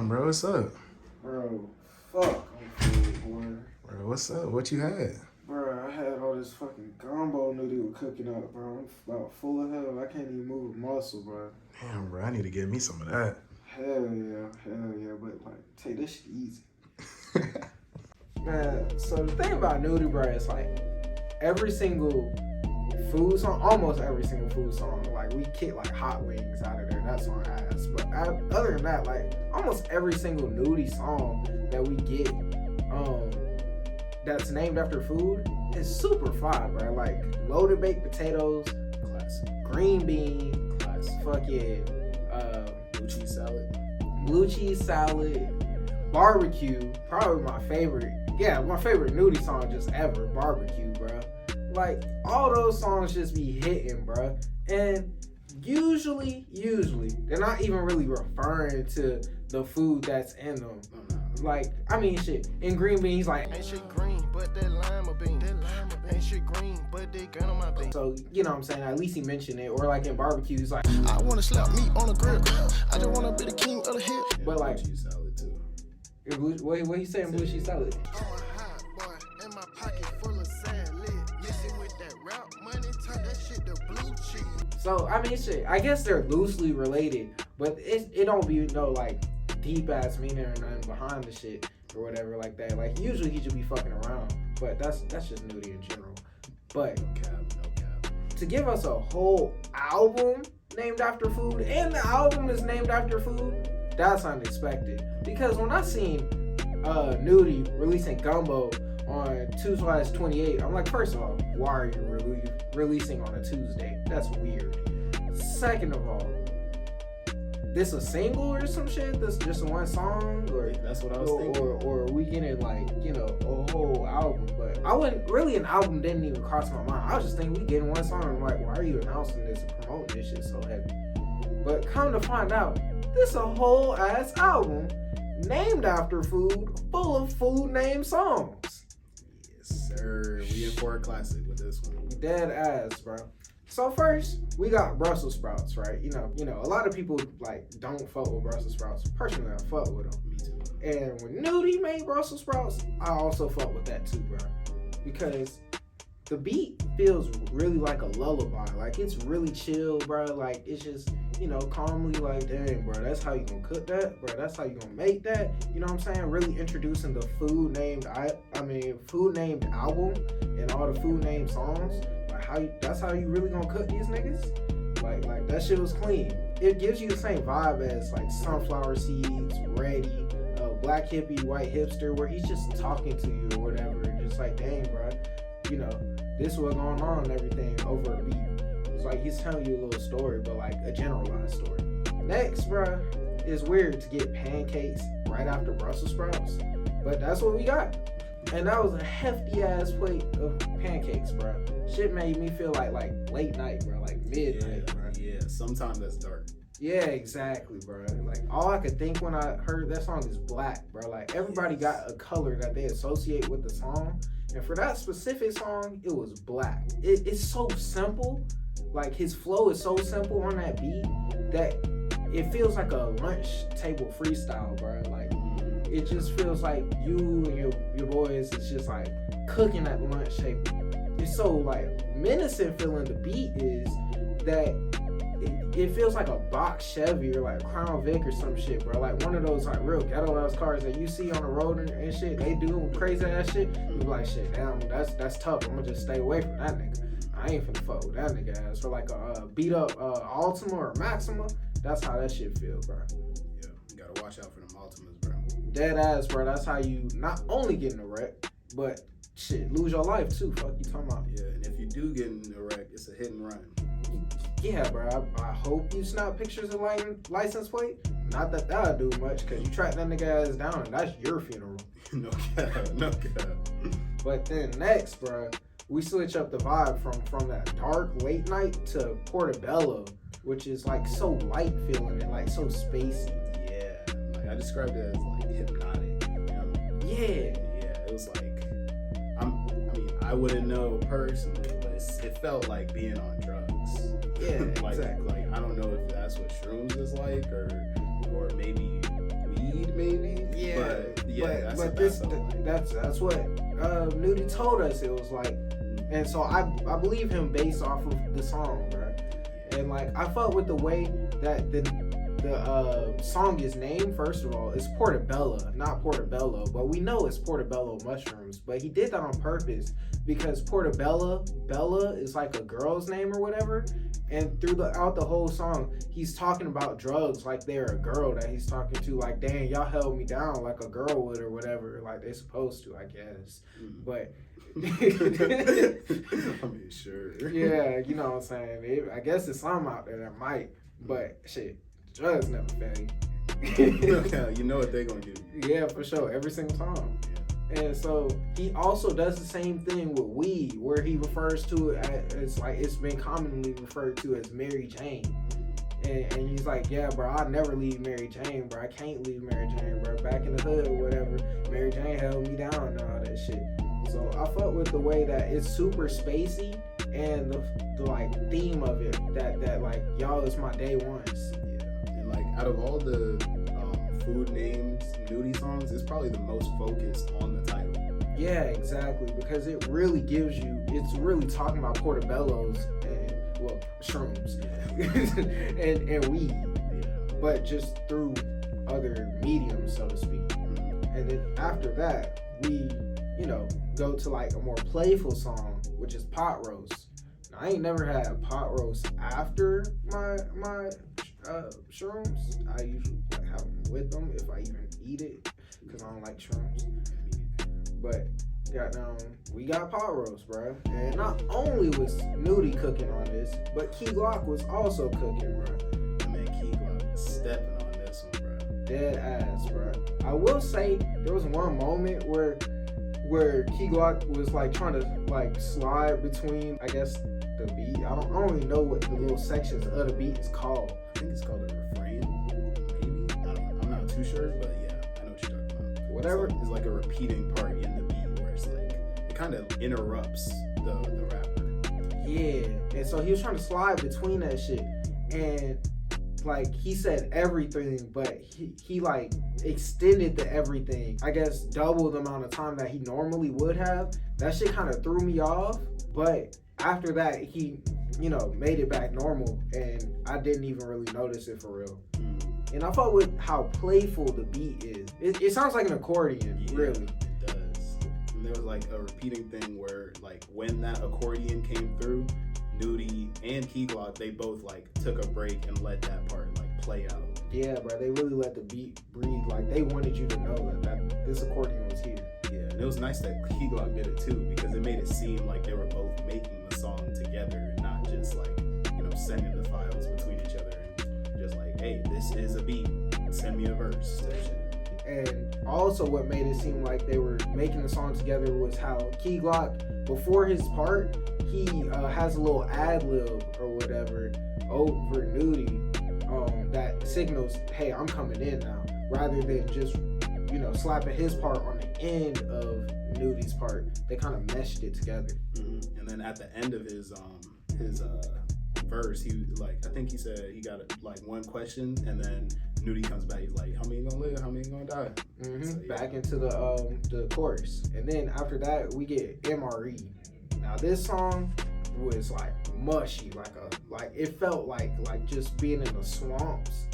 Damn, bro, what's up? Bro, fuck, I'm full, boy. Bro, what's up? What you had? Bro, I had all this fucking gumbo Nudy was cooking up, bro. I'm about full of hell. I can't even move a muscle, bro. Damn, bro, I need to get me some of that. Hell yeah. But, like, take this shit easy. Man, so the thing about Nudy, bro, is like every single food song, almost every single food song, like we kick like hot wings out of there. That's on ass. But other than that, like almost every single Nudy song that we get, that's named after food is super fire, bro. Like loaded baked potatoes, Classic. green bean, Classic. fucking Blue cheese salad. blue cheese salad, barbecue, probably my favorite. Yeah, my favorite Nudy song just ever, barbecue, bro. Like, all those songs just be hitting, bro. And usually, they're not even really referring to the food that's in them. Like, I mean, shit, in green bean, he's like, ain't shit green, but that lima bean. Ain't shit green, but they gun on my bean. so, you know what I'm saying? At least he mentioned it. Or like in barbecue, he's like, I wanna slap meat on a grill. I just wanna be the king of the hill. but like, Blue cheese salad too. what he saying, blue cheese salad? I'm a hot boy, and my pocket full of sand lid. Mixing with that rap money, turn that shit to blue cheese. So, I mean, shit, I guess they're loosely related, but it don't be no, like, deep-ass meaning or nothing behind the shit or whatever like that. Like, usually he just be fucking around, but that's just Nudy in general. But No cap. to give us a whole album named after food, and the album is named after food, that's unexpected. Because when I seen Nudy releasing Gumbo on 2/28, I'm like, first of all, why are you releasing on a Tuesday? That's weird. Second of all, this a single or some shit? This just one song? Or That's what I was thinking. or are we getting like, you know, a whole album? But I wouldn't really, an album didn't even cross my mind. I was just thinking we getting one song. I'm like, why are you announcing this and promoting this shit so heavy? But come to find out, this a whole ass album named after food, full of food named songs. Yes, sir. We in for a classic with this one. Dead ass, bro. So first, we got Brussels sprouts, right? You know, a lot of people like don't fuck with Brussels sprouts. Personally, I fuck with them. Me too. And when Nudy made Brussels sprouts, I also fuck with that too, bro. Because the beat feels really like a lullaby. Like, it's really chill, bro. Like, it's just, you know, calmly like, dang, bro, that's how you gonna cook that, bro. That's how you gonna make that. You know what I'm saying? Really introducing the food named album and all the food named songs. Like, that's how you really gonna cook these niggas? Like that shit was clean. It gives you the same vibe as like Sunflower Seeds, Ready, Black Hippie, White Hipster, where he's just talking to you or whatever, and just like, dang, bro, you know, this what's going on and everything over a beat. It's like he's telling you a little story, but like a generalized story. Next, bro, it's weird to get pancakes right after Brussels sprouts, but that's what we got. And that was a hefty ass plate of pancakes, bro. Shit made me feel like late night, bro, like midnight, bro. Yeah, sometimes that's dark. Yeah, exactly, bro. Like, all I could think when I heard that song is black, bro. Like, everybody got a color that they associate with the song. And for that specific song, it was black. It's so simple. Like, his flow is so simple on that beat that it feels like a lunch table freestyle, bro. Like, it just feels like you and your boys is just like cooking at the lunch table. It's so like menacing feeling the beat is that it feels like a box Chevy or like Crown Vic or some shit, bro. Like one of those like real ghetto ass cars that you see on the road and shit. They do crazy ass shit. You be like, shit, damn, that's tough. I'm gonna just stay away from that nigga. I ain't finna fuck with that nigga ass. For like a beat up Altima or Maxima, that's how that shit feel, bro. Yeah, you gotta watch out for them Altimas, bro. Dead ass, bro. That's how you not only get in a wreck, but shit, lose your life too. Fuck you talking about? Yeah, and if you do get in a wreck, it's a hit and run. Yeah, bro. I hope you snap pictures of license plate. Not that that'll do much, cause you track that nigga ass down, and that's your funeral. No cap. But then next, bro, we switch up the vibe from that dark late night to Portobello, which is like so light feeling and like so spacey. Yeah, like I described it as like hypnotic. You know? Yeah. Yeah, it was like I wouldn't know personally, but it felt like being on drugs. Yeah, like, exactly. Like I don't know if that's what shrooms is like, or maybe weed That's but what this that felt like. that's what Nudy told us it was like, and so I believe him based off of the song, bro. And like I felt with the way that the song is named. First of all, it's Portobello, not Portobello, but we know it's Portobello mushrooms. But he did that on purpose because Portobello, Bella is like a girl's name or whatever. And throughout the whole song, he's talking about drugs like they're a girl that he's talking to. Like, dang, y'all held me down like a girl would or whatever. Like they're supposed to, I guess. But I mean, sure. yeah, you know what I'm saying. I guess there's some out there that might, but shit, drugs never fail you. You know what they're gonna do. Yeah, for sure, every single time. And so he also does the same thing with weed, where he refers to it as like it's been commonly referred to as Mary Jane. And he's like, yeah, bro, I'll never leave Mary Jane, bro. I can't leave Mary Jane, bro. Back in the hood or whatever, Mary Jane held me down and all that shit. So I fuck with the way that it's super spacey and the like theme of it that like y'all is my day ones. Yeah, and like out of all the food names, Nudy songs, it's probably the most focused on the title. Yeah, exactly, because it really gives you, it's really talking about portobellos and well shrooms and weed, but just through other mediums, so to speak. And then after that, we go to like a more playful song, which is Pot Roast. Now, I ain't never had pot roast after my shrooms. I usually have them with them if I even eat it, because I don't like shrooms. But we got pot roast, bro. And not only was Nudy cooking on this, but Key Glock was also cooking, bro. Man, Key Glock was stepping on this one, bro. Dead ass, bro. I will say there was one moment where Key Glock was like trying to like slide between, I guess, the beat. I don't really know what the little sections of the beat is called. I think it's called a refrain, maybe. I'm not too sure, but yeah, I know what you're talking about. Whatever. It's like a repeating part in the beat where it's like it kind of interrupts the rapper. Yeah, and so he was trying to slide between that shit, and like he said everything, but he like extended the everything, I guess double the amount of time that he normally would have. That shit kind of threw me off, but after that he made it back normal, and I didn't even really notice it for real. And I thought with how playful the beat is, it sounds like an accordion. Yeah, really it does. And there was like a repeating thing where like when that accordion came through, Nudy and Key Glock, they both like took a break and let that part like play out. Yeah, bro, they really let the beat breathe. Like they wanted you to know that this accordion was here. Yeah, and it was nice that Key Glock did it too, because it made it seem like they were both making the song together and not just like sending the files between each other and just like, hey, this is a beat, send me a verse. And also what made it seem like they were making the song together was how Key Glock, before his part, he has a little ad-lib or whatever over Nudy that signals, hey, I'm coming in now, rather than just slapping his part on the end of Nudy's part. They kind of meshed it together. Mm-hmm. And then at the end of his verse, he I think he said he got like one question, and then Nudy comes back, he's like, how many gonna live, how many gonna die? Mm-hmm. So, yeah. Back into the chorus, and then after that we get MRE. Now this song was like mushy, like it felt like just being in the swamps,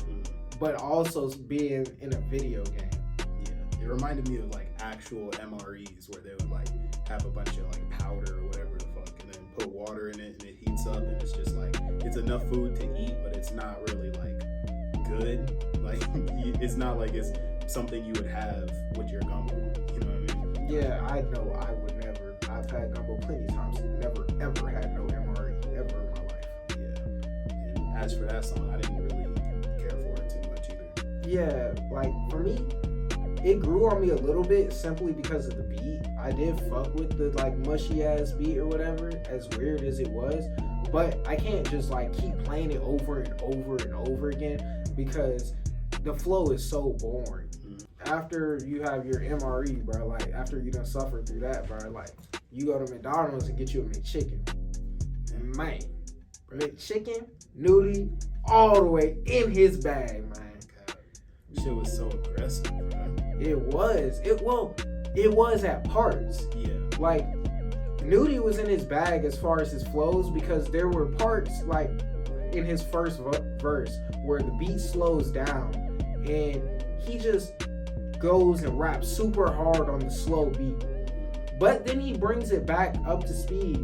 but also being in a video game. Yeah, it reminded me of like actual MREs where they would like have a bunch of like powder or whatever the fuck, and then put water in it and it heats up, and it's just like it's enough food to eat, but it's not really like good. Like it's not like it's something you would have with your gumbo. You know what I mean? Yeah, I know I would never. I've had gumbo plenty of times. Never ever had no MRE ever in my life. Yeah. And as for that song, I didn't really care for it too much either. Yeah, like for me, it grew on me a little bit simply because of the beat. I did fuck with the like mushy ass beat or whatever, as weird as it was. But I can't just like keep playing it over and over and over again because the flow is so boring. After you have your MRE, bro, like after you done suffer through that, bro, like you go to McDonald's and get you a McChicken. And man, McChicken, Nudy, all the way in his bag, man. God, shit was so aggressive, bro. It was. It was at parts. Yeah. Like, Nudy was in his bag as far as his flows because there were parts like in his first verse where the beat slows down and he just goes and raps super hard on the slow beat. But then he brings it back up to speed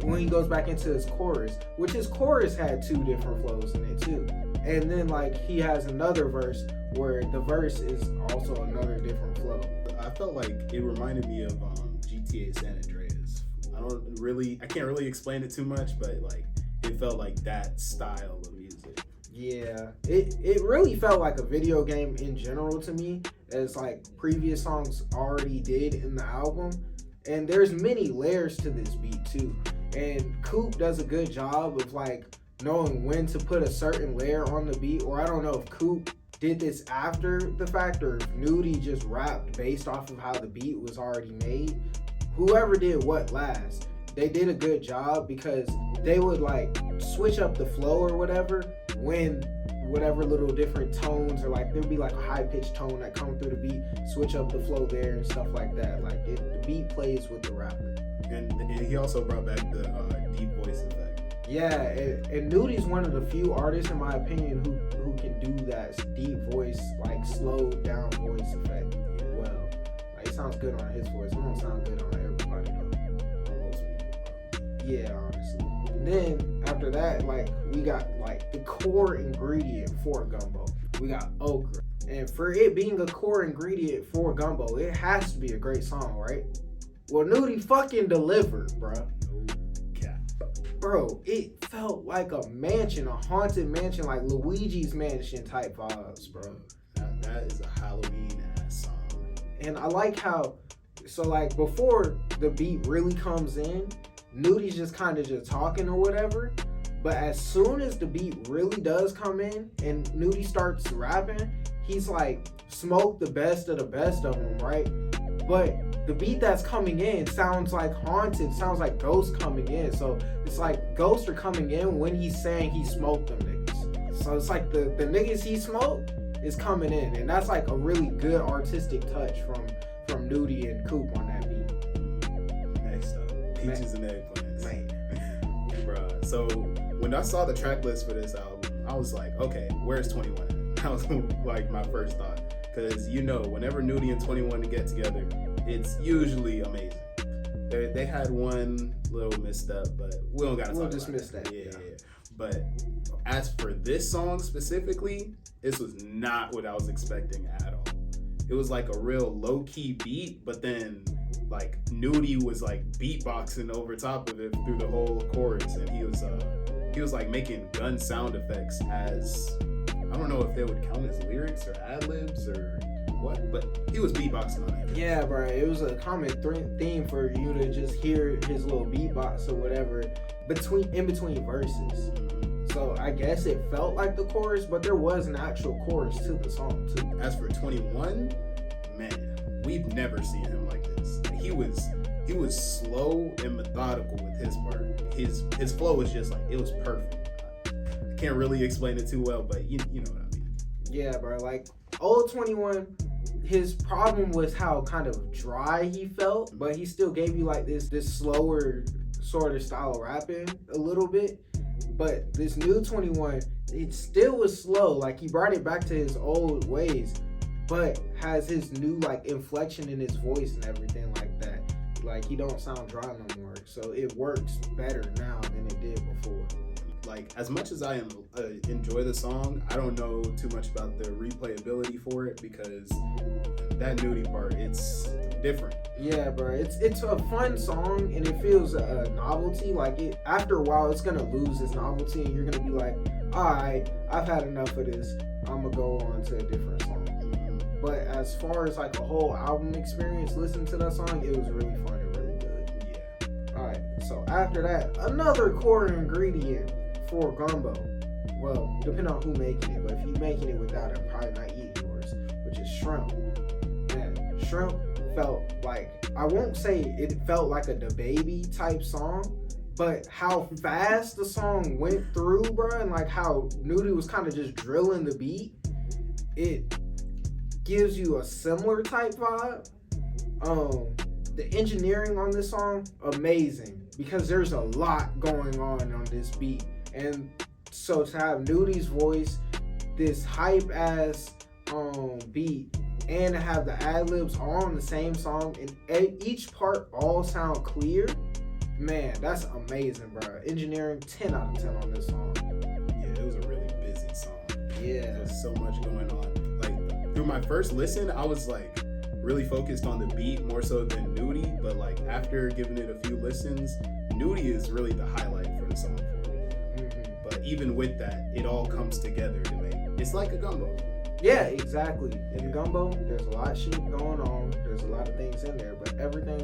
when he goes back into his chorus, which his chorus had 2 different flows in it too. And then like he has another verse where the verse is also another different flow. I felt like it reminded me of GTA San Andreas. I can't really explain it too much, but like it felt like that style of music. Yeah, it really felt like a video game in general to me, as like previous songs already did in the album. And there's many layers to this beat too. And Coop does a good job of like knowing when to put a certain layer on the beat. Or I don't know if Coop did this after the fact or if Nudy just rapped based off of how the beat was already made. Whoever did what last, they did a good job because they would like switch up the flow or whatever when whatever little different tones or like there'd be like a high pitched tone that come through the beat, switch up the flow there and stuff like that. Like the beat plays with the rapper. And he also brought back the deep voice effect. Yeah, and Nudy's one of the few artists in my opinion who can do that deep voice, like slowed down voice effect well. Like it sounds good on his voice. It don't sound good on everybody though. Most people. Yeah, honestly. And then after that, like we got like the core ingredient for Gumbo. We got okra. And for it being a core ingredient for Gumbo, it has to be a great song, right? Well, Nudy fucking delivered, bruh. No cap. Bro, it felt like a mansion, a haunted mansion, like Luigi's Mansion type vibes, bro. That is a Halloween ass song. And I like how, so like before the beat really comes in, Nudy's just kind of just talking or whatever. But as soon as the beat really does come in and Nudy starts rapping, he's like smoked the best of them, right? But the beat that's coming in sounds like haunted, sounds like ghosts coming in. So it's like ghosts are coming in when he's saying he smoked them niggas. So it's like the niggas he smoked is coming in. And that's like a really good artistic touch from Nudy and Coop on that beat. Next up, Peaches and Eggplants. Man. Bruh. So when I saw the track list for this album, I was like, okay, where's 21 at? That was like my first thought. Because whenever Nudy and 21 get together, it's usually amazing. They had one little misstep, but we don't gotta talk about dismiss that. Yeah. But as for this song specifically, this was not what I was expecting at all. It was like a real low-key beat, but then like Nudy was like beatboxing over top of it through the whole chorus, and he was like making gun sound effects as, I don't know if they would count as lyrics or ad-libs or what, but he was beatboxing on it. Yeah, bro, it was a common theme for you to just hear his little beatbox or whatever in between verses. So I guess it felt like the chorus, but there was an actual chorus to the song too. As for 21, man, we've never seen him like this. He was slow and methodical with his part. His flow was just like, it was perfect. I can't really explain it too well, but you know what I mean. Yeah, bro, like old 21, his problem was how kind of dry he felt, but he still gave you like this slower sort of style of rapping a little bit. But this new 21, it still was slow. Like he brought it back to his old ways, but has his new like inflection in his voice and everything like that. Like he don't sound dry no more. So it works better now than it did before. Like as much as I enjoy the song, I don't know too much about the replayability for it because that Nudy part, it's different. Yeah, bro, it's a fun song and it feels a novelty. Like it after a while, it's gonna lose its novelty and you're gonna be like, all right, I've had enough of this. I'm gonna go on to a different song. But as far as like a whole album experience, listening to that song, it was really fun and really good. Yeah. All right, so after that, another core ingredient for Gumbo. Well, depending on who making it, but if you're making it without it, I'm probably not eating yours, which is shrimp. Man, shrimp felt like, I won't say it felt like a DaBaby type song, but how fast the song went through, bro, and like how Nudy was kind of just drilling the beat, gives you a similar type vibe. The engineering on this song, amazing, because there's a lot going on this beat. And so to have Nudy's voice, this hype ass beat, and to have the ad-libs all on the same song and each part all sound clear, man, that's amazing, bro. Engineering, 10 out of 10 on this song. Yeah, it was a really busy song. Yeah. There's so much going on. Like, through my first listen, I was like really focused on the beat more so than Nudy, but like after giving it a few listens, Nudy is really the highlight for the song for me. Mm-hmm. But even with that, it all comes together to make it's like a gumbo. Yeah, exactly. In Gumbo, there's a lot of shit going on. There's a lot of things in there, but everything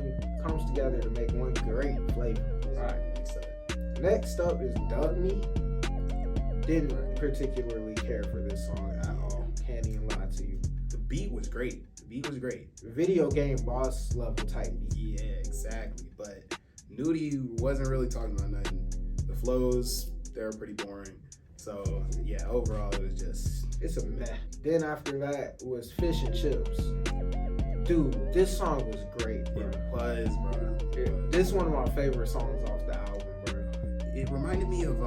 comes together to make one great flavor. All right. Next up is Dug Me. Didn't particularly care for this song at all. Can't even lie to you. The beat was great. Video game boss level type beat. Yeah, exactly. But Nudy wasn't really talking about nothing. The flows, they were pretty boring. So yeah, overall it was just, it's a meh. Then after that was Fish and Chips. Dude, this song was great, bro. It was, bro. This is one of my favorite songs off the album, bro. It reminded me of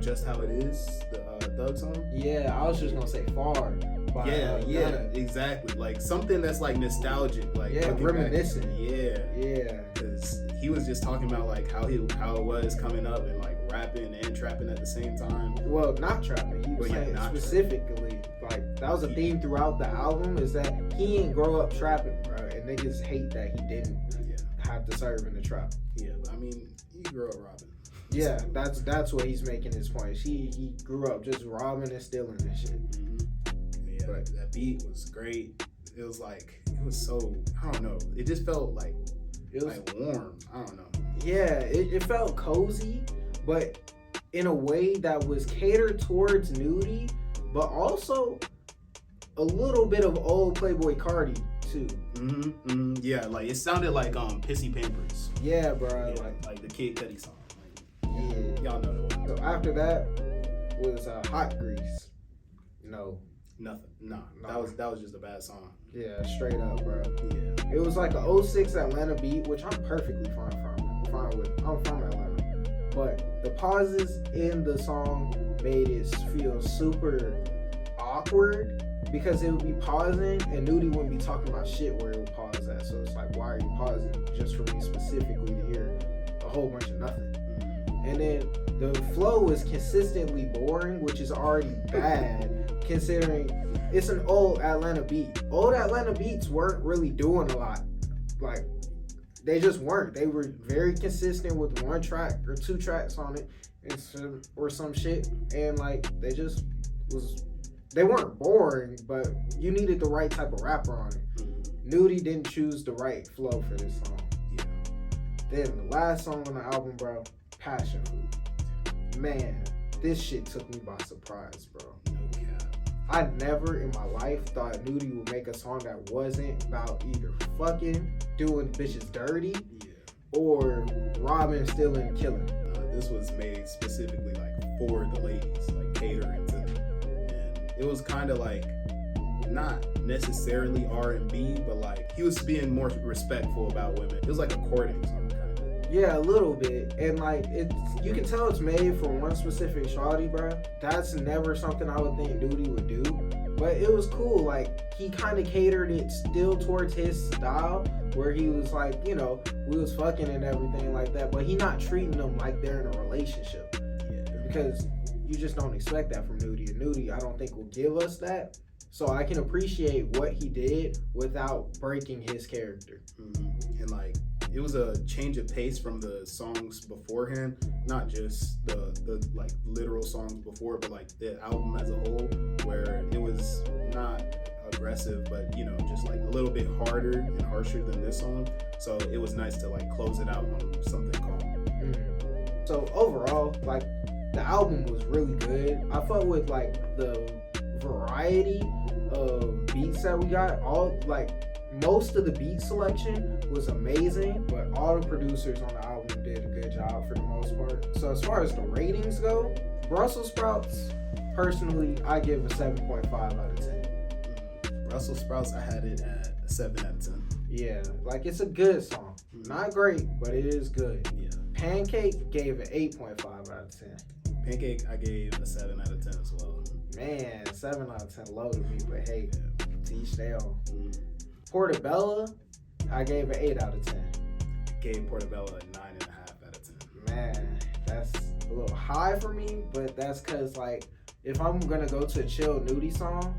Just How It Is, the Thug song. Yeah, I was just gonna say Far. Yeah, exactly. Like something that's like nostalgic, like reminiscent. Yeah. Because he was just talking about like how it was coming up and like rapping and trapping at the same time. Well, not trapping. He was saying specifically, like that was a theme throughout the album, is that he didn't grow up trapping, bro, and niggas hate that he didn't have to serve in the trap. Yeah, I mean, he grew up robbing. Yeah, that's what he's making his point. He grew up just robbing and stealing and shit. Mm-hmm. Yeah, but that beat was great. It was so, I don't know. It just felt like it was like warm. I don't know. Yeah, it felt cozy, but in a way that was catered towards Nudy, but also a little bit of old Playboy Cardi too. Yeah, like it sounded like Pissy Pampers. Yeah, bro. Yeah, like the Kid Cudi song. Like, y'all know the one. So after that was Hot Grease. Nothing. No. That was just a bad song. Yeah, straight up, bro. Yeah. It was like a 06 Atlanta beat, which I'm perfectly fine with. I'm from Atlanta. But the pauses in the song made it feel super awkward, because it would be pausing and Nudy wouldn't be talking about shit where it would pause at. So it's like, why are you pausing just for me specifically to hear a whole bunch of nothing? And then the flow was consistently boring, which is already bad considering it's an old Atlanta beat. Old Atlanta beats weren't really doing a lot. Like, they just weren't. They were very consistent with one track or two tracks on it or some shit. And like, they weren't boring, but you needed the right type of rapper on it. Nudy didn't choose the right flow for this song. Yeah. Then the last song on the album, bro, Passion Fruit. Man, this shit took me by surprise, bro. No cap. I never in my life thought Nudy would make a song that wasn't about either fucking, doing bitches dirty, or robbing, stealing, and killing. This was made specifically like for the ladies, like catering to them. And it was kind of like not necessarily R&B, but like he was being more respectful about women. It was like a courting song, kind of. Yeah, a little bit. And like, you can tell it's made for one specific shawty, bro. That's never something I would think Nudy would do. But it was cool. Like, he kind of catered it still towards his style, where he was like, you know, we was fucking and everything like that, but he not treating them like they're in a relationship. Yeah. Because you just don't expect that from Nudy. And Nudy, I don't think will give us that. So I can appreciate what he did without breaking his character. Mm-hmm. And like, it was a change of pace from the songs beforehand, not just the like literal songs before, but like the album as a whole, where it was not aggressive, but you know, just like a little bit harder and harsher than this song. So it was nice to like close it out on something calm. Mm-hmm. So overall, like, the album was really good. I felt with like the variety of beats that we got, all like most of the beat selection was amazing, but all the producers on the album did a good job for the most part. So as far as the ratings go, Brussels sprouts, personally, I give a 7.5 out of 10. Brussels sprouts, I had it at a 7 out of 10. Yeah, like it's a good song. Not great, but it is good. Yeah. Pancake gave it 8.5 out of 10. Pancake, I gave a 7 out of 10 as well. Man, 7 out of 10 low to me, but hey, Yeah. to each their own. Mm. Portobello, I gave it 8 out of 10. Gave Portobello a 9.5 out of 10. Man, that's a little high for me, but that's because, like, if I'm gonna go to a chill Nudy song,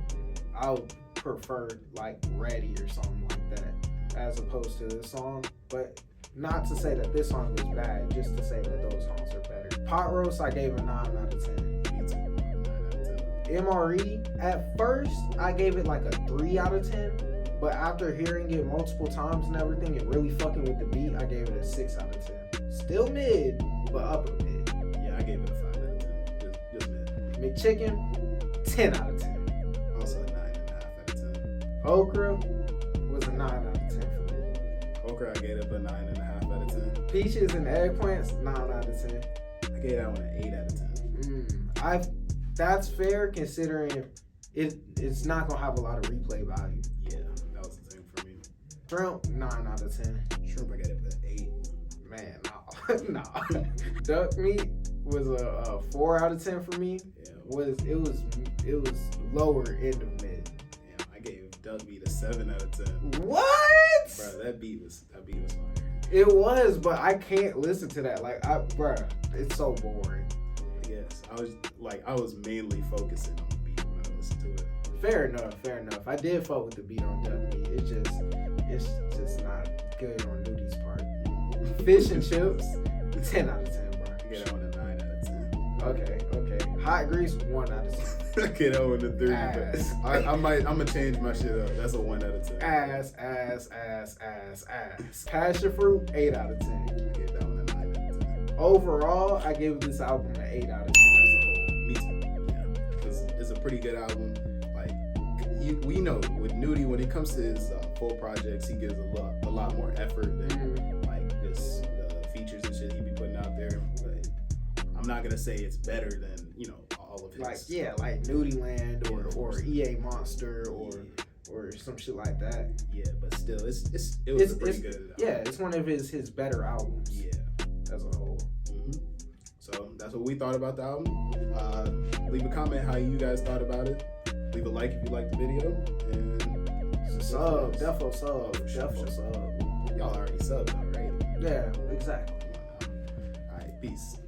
I would prefer, like, Ready or something like that, as opposed to this song. But not to say that this song is bad, just to say that those songs are better. Pot Roast, I gave a 9 out of 10. Me too. 9 out of 10. MRE, at first, I gave it like a 3 out of 10. But after hearing it multiple times and everything and really fucking with the beat, I gave it a 6 out of 10. Still mid, but upper mid. Yeah, I gave it a 5 out of 10. Just mid. McChicken, 10 out of 10. Also a 9.5 out of 10. Okra was a 9 out of 10 for me. Okra, I gave it a 9.5 out of 10. Peaches and eggplants, 9 out of 10. I gave that one an 8 out of 10. That's fair considering it's not gonna have a lot of replay value. Yeah, that was the thing for me. Shrimp, 9 out of 10. Shrimp, I gave it an 8. Man, no. Duck meat was a 4 out of 10 for me. Yeah. It was lower end of mid. Damn, I gave Duck Meat a 7 out of 10. What? Bro, that beat was fire. It was, but I can't listen to that. Like, it's so boring. I guess I was mainly focusing on the beat when I listened to it. Fair enough. I did fuck with the beat on Duck Meat. It's just not good on Nudy's part. Fish and chips, 10 out of 10, bro. I get that one a 9 out of 10. Okay. Hot grease, 1 out of 10. I get that one a 3. Ass. But I'm gonna change my shit up. That's a 1 out of 10. Ass. Passion fruit, 8 out of 10. I get that one a 9 out of 10. Overall, I give this album an 8 out of 10 as a whole. Me too. Yeah, it's a pretty good album. Like we know with Nudy, when it comes to his full projects, he gives a lot more effort than like just the features and shit he be putting out there. But I'm not gonna say it's better than all of his. Like Nudy Land or EA Monster or some shit like that. Yeah, but still, it was a pretty good album. Yeah, it's one of his better albums. Yeah, as a whole. Mm-hmm. So that's what we thought about the album. Leave a comment how you guys thought about it. Leave a like if you liked the video. And Defo sub. Y'all already subbed, all right? Yeah, exactly. All right, peace.